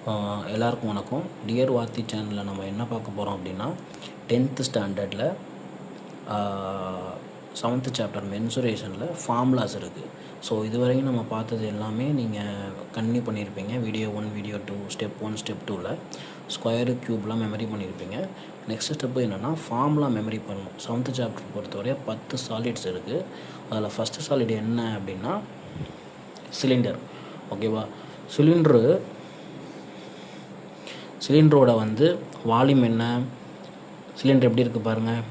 எல்லாருக்கும் வணக்கம். டியர் வாத்தி சேனலில் நம்ம என்ன பார்க்க போகிறோம் அப்படின்னா 10th ஸ்டாண்டர்டில் 7th சாப்டர் மென்சுரேஷனில் ஃபார்முலாஸ் இருக்குது. ஸோ இதுவரையும் நம்ம பார்த்தது எல்லாமே நீங்கள் கன்டினியூ பண்ணியிருப்பீங்க. வீடியோ 1, வீடியோ 2, ஸ்டெப் 1, ஸ்டெப் 2ல் ஸ்கொயரு க்யூப்லாம் மெமரி பண்ணியிருப்பீங்க. நெக்ஸ்ட் ஸ்டெப்பு என்னென்னா ஃபார்முலா மெமரி பண்ணணும். 7th சாப்டர் பொறுத்தவரை 10 சாலிட்ஸ் இருக்குது. அதில் ஃபஸ்ட்டு சாலிட் என்ன அப்படின்னா சிலிண்டர். ஓகேவா? சிலிண்டரோட வால்யூம் என்ன, சிலிண்டர் எப்படி இருக்குது பாருங்கள்.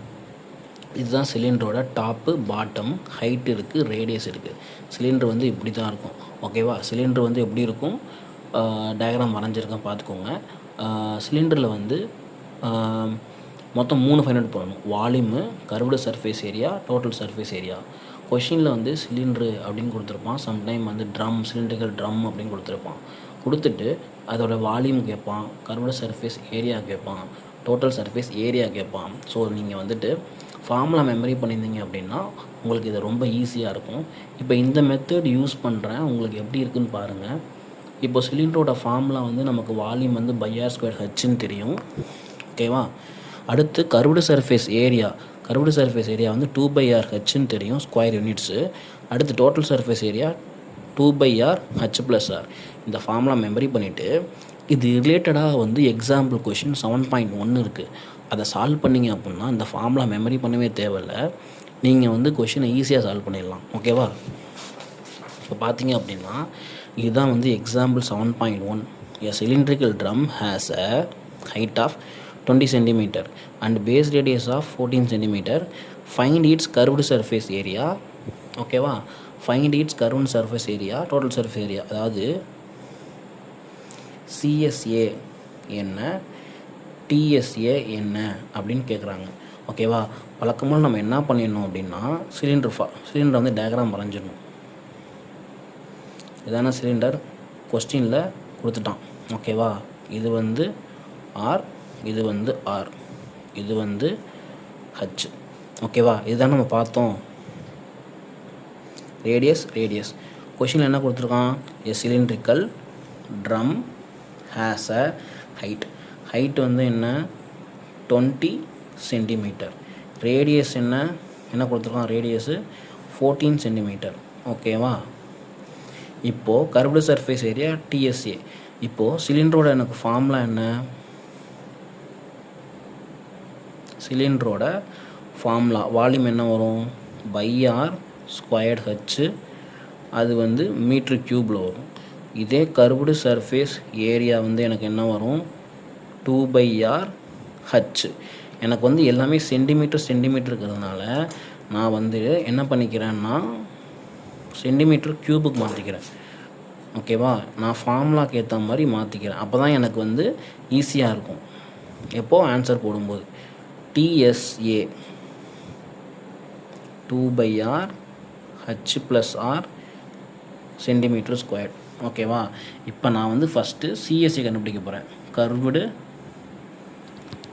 இதுதான் சிலிண்டரோட டாப்பு, பாட்டம், ஹைட் இருக்குது, ரேடியஸ் இருக்குது. சிலிண்டர் இப்படி தான் இருக்கும். ஓகேவா? சிலிண்டர் எப்படி இருக்கும், டயக்ராம் வரைஞ்சிருக்கேன் பார்த்துக்கோங்க. சிலிண்டரில் மொத்தம் 3 ஃபைண்ட் அவுட் பண்ணணும். Volume, curved surface area, total surface area. கொஷினில் சிலிண்டரு அப்படின்னு கொடுத்துருப்பான். சம்டைம் ட்ரம், சிலிண்டரிக்கல் ட்ரம் அப்படின்னு கொடுத்துருப்பான். கொடுத்துட்டு அதோட வால்யூம் கேட்பான், கர்வ்டு சர்ஃபேஸ் ஏரியா கேட்பான், டோட்டல் சர்ஃபேஸ் ஏரியா கேட்பான். ஸோ நீங்கள் ஃபார்முலா மெமரி பண்ணியிருந்தீங்க அப்படின்னா உங்களுக்கு இது ரொம்ப ஈஸியாக இருக்கும். இப்போ இந்த மெத்தட் யூஸ் பண்ணுறேன், உங்களுக்கு எப்படி இருக்குதுன்னு பாருங்கள். இப்போ சிலிண்டரோட ஃபார்முலா நமக்கு வால்யூம் πr² ஹெச்ன்னு தெரியும். ஓகேவா? அடுத்து curved surface area, curved surface area 2/r ஹெச்ன்னு தெரியும், ஸ்கொயர் யூனிட்ஸு. அடுத்து total surface area 2/r h+r. இந்த ஃபார்முலா மெமரி பண்ணிவிட்டு இது ரிலேட்டடாக எக்ஸாம்பிள் கொஷின் 7.1 இருக்குது. அதை சால்வ் பண்ணிங்க அப்படின்னா இந்த ஃபார்முலா மெமரி பண்ணவே தேவையில்லை. நீங்கள் கொஷினை ஈஸியாக சால்வ் பண்ணிடலாம். ஓகேவா? இப்போ பார்த்தீங்க அப்படின்னா இதுதான் example 7.1. A cylindrical drum has a height of 20 cm and base radius of 14 cm. Find its curved surface area. ஓகேவா? Find it's curved surface area, total surface area. அதாவது சிஎஸ்ஏ என்ன, டிஎஸ்ஏ என்ன அப்படின்னு கேட்குறாங்க. ஓகேவா? வழக்கமாக நம்ம என்ன பண்ணிடணும் அப்படின்னா சிலிண்டர் டயக்ராம் வரைஞ்சிடணும். இதான சிலிண்டர், கொஸ்டினில் கொடுத்துட்டான். ஓகேவா? இது ஆர், இது ஆர், இது ஹச். ஓகேவா? இதுதான் நம்ம பார்த்தோம். ரேடியஸ் கொஷினில் என்ன கொடுத்துருக்கான்? A cylindrical drum has a height என்ன 20 சென்டிமீட்டர். ரேடியஸ் என்ன கொடுத்துருக்கான்? Radius 14 centimetre. ஓகேவா? இப்போது கர்வ்டு சர்ஃபேஸ் ஏரியா டிஎஸ்ஏ. இப்போது சிலிண்டரோட எனக்கு ஃபார்முலா என்ன? சிலிண்டரோட ஃபார்முலா வால்யூம் என்ன வரும்? πr² H. அது மீட்ரு க்யூப்பில் வரும். இதே கர்வ்டு சர்ஃபேஸ் ஏரியா எனக்கு என்ன வரும்? 2/r H. எனக்கு எல்லாமே சென்டிமீட்டர் இருக்கிறதுனால நான் என்ன பண்ணிக்கிறேன்னா சென்டிமீட்டர் க்யூபுக்கு மாற்றிக்கிறேன். ஓகேவா? நான் ஃபார்முலாக்கு ஏற்ற மாதிரி மாற்றிக்கிறேன். அப்போ தான் எனக்கு ஈஸியாக இருக்கும் எப்போது ஆன்சர் போடும்போது. TSA 2/r h+r centimetre square. ஓகேவா? இப்போ நான் ஃபஸ்ட்டு சிஎஸ்சி கண்டுபிடிக்க போகிறேன். கர்வ்டு,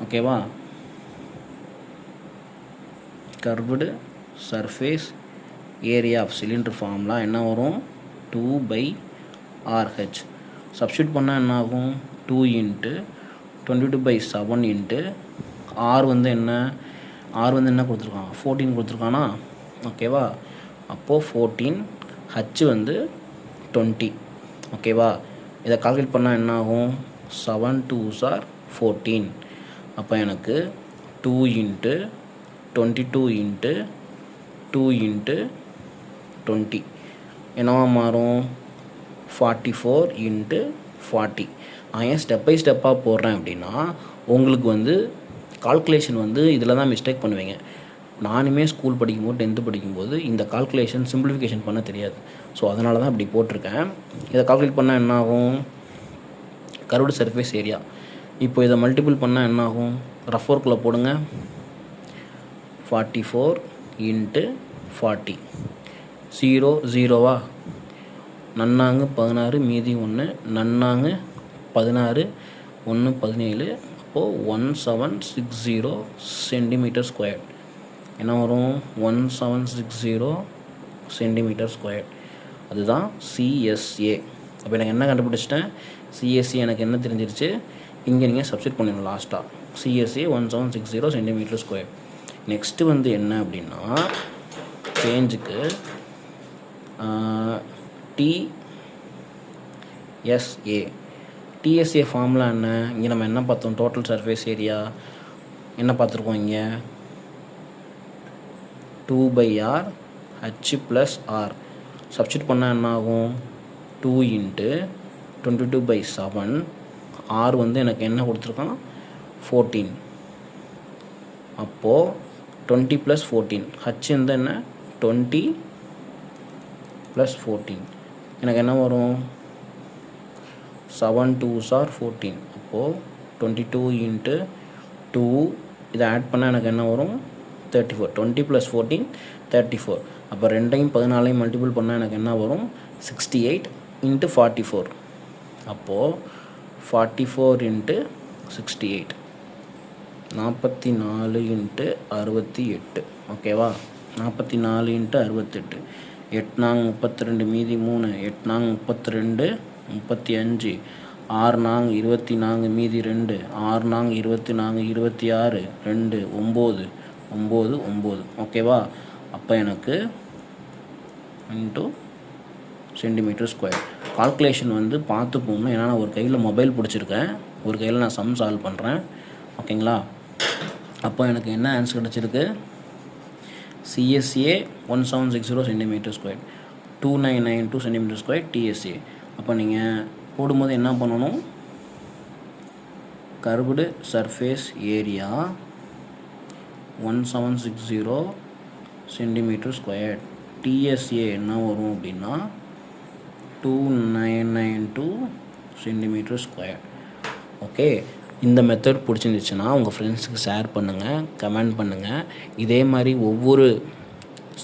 ஓகேவா, curved surface area of cylinder formula என்ன வரும்? 2/RH. சப்ஸ்டியூட் பண்ணால் என்ன ஆகும்? 2 × 22/7 ஆர் என்ன? ஆர் என்ன கொடுத்துருக்கான்? 14 கொடுத்துருக்கானா? ஓகேவா? அப்போது 14, ஹச் 20. ஓகேவா? இதை கால்குலேட் பண்ணால் என்ன ஆகும்? 7 2s are 14. அப்போ எனக்கு 2 × 22 × 2 × 20 என்னவா மாறும்? 44 × 40. நான் ஏன் ஸ்டெப் பை ஸ்டெப்பாக போடுறேன் அப்படின்னா உங்களுக்கு கால்குலேஷன் இதில் தான் மிஸ்டேக் பண்ணுவீங்க. நானுமே ஸ்கூல் படிக்கும்போது 10th படிக்கும்போது இந்த கால்குலேஷன் சிம்பிளிஃபிகேஷன் பண்ண தெரியாது. ஸோ அதனால தான் இப்படி போட்டிருக்கேன். இதை கால்குலேட் பண்ணால் என்ன ஆகும்? Curved surface area. இப்போ இதை மல்டிபிள் பண்ணால் என்ன ஆகும்? ரஃப் ஒர்க்கில் போடுங்க. 44 × 40. 0 0வா? நன்னாங்கு 16, மீதி 1, நன்னாங்கு 16, 1 17. அப்போது 1760 சென்டிமீட்டர் ஸ்கொயர். என்ன வரும்? 1760 சென்டிமீட்டர் ஸ்கொயர். அதுதான் சிஎஸ்ஏ. அப்போ எனக்கு என்ன கண்டுபிடிச்சிட்டேன், சிஎஸ்சி எனக்கு என்ன தெரிஞ்சிருச்சு, இங்கே நீங்கள் சப்ஸ்டிட் பண்ணிடணும் லாஸ்ட்டாக. CSC 1760 centimetre square. நெக்ஸ்ட்டு வந்து என்ன அப்படின்னா சேஞ்சுக்கு டிஎஸ்ஏ. டிஎஸ்ஏ ஃபார்முலா என்ன, இங்கே நம்ம என்ன பார்த்தோம், டோட்டல் சர்ஃபேஸ் ஏரியா என்ன பார்த்துருக்கோம், இங்கே 2/r h + r சப்ஸ்டிட் பண்ணால் என்ன ஆகும், 2 × 22/7. r வந்து எனக்கு என்ன கொடுத்துருக்கான், 14. அப்போது 20 + 14, h வந்து என்ன 20 + 14, எனக்கு என்ன வரும், 7 2s are 14. அப்போது 22 × 2 இதை ஆட் பண்ணால் எனக்கு என்ன வரும், 34. 20 + 14 34. அப்போ 2ஐயும் 14ஐயும் மல்டிபிள் பண்ணால் எனக்கு என்ன வரும், 68 × 44. அப்போது 44 × 68 44 × 68. ஓகேவா, 44 × 68. 8 நாங்க 32 மீதி 3, 8 நாங்க 32 35, 6 நாங்க 24 மீதி 2, 6 நாங்க 24 26, 2 9 9 9. ஓகேவா, அப்போ எனக்கு இன்ட்டு சென்டிமீட்டர் ஸ்கொயர். கால்குலேஷன் வந்து பார்த்து போகணும், ஏன்னா நான் ஒரு கையில் மொபைல் பிடிச்சிருக்கேன், ஒரு கையில் நான் சம் சால்வ் பண்ணுறேன். ஓகேங்களா, அப்போ எனக்கு என்ன ஆன்சர் கிடச்சிருக்கு, CSA 1760 centimetre square, 2992 centimetre square DSA. அப்போ நீங்கள் போடும்போது என்ன பண்ணணும், curved surface area 1760 centimetre square, DSA என்ன வரும் அப்படின்னா 2992 சென்டிமீட்டர் ஸ்கொயர். ஓகே, இந்த மெத்தட் பிடிச்சிருந்துச்சுன்னா உங்கள் ஃப்ரெண்ட்ஸுக்கு ஷேர் பண்ணுங்கள், கமெண்ட் பண்ணுங்கள். இதே மாதிரி ஒவ்வொரு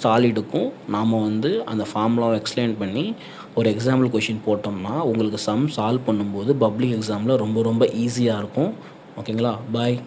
சாலிடுக்கும் நாம் வந்து அந்த ஃபார்முலாவை எக்ஸ்பிளைன் பண்ணி ஒரு எக்ஸாம்பிள் கொஷின் போட்டோம்னா உங்களுக்கு சம் சால்வ் பண்ணும்போது பப்ளிக் எக்ஸாமில் ரொம்ப ரொம்ப ஈஸியாக இருக்கும். ஓகேங்களா, பாய்.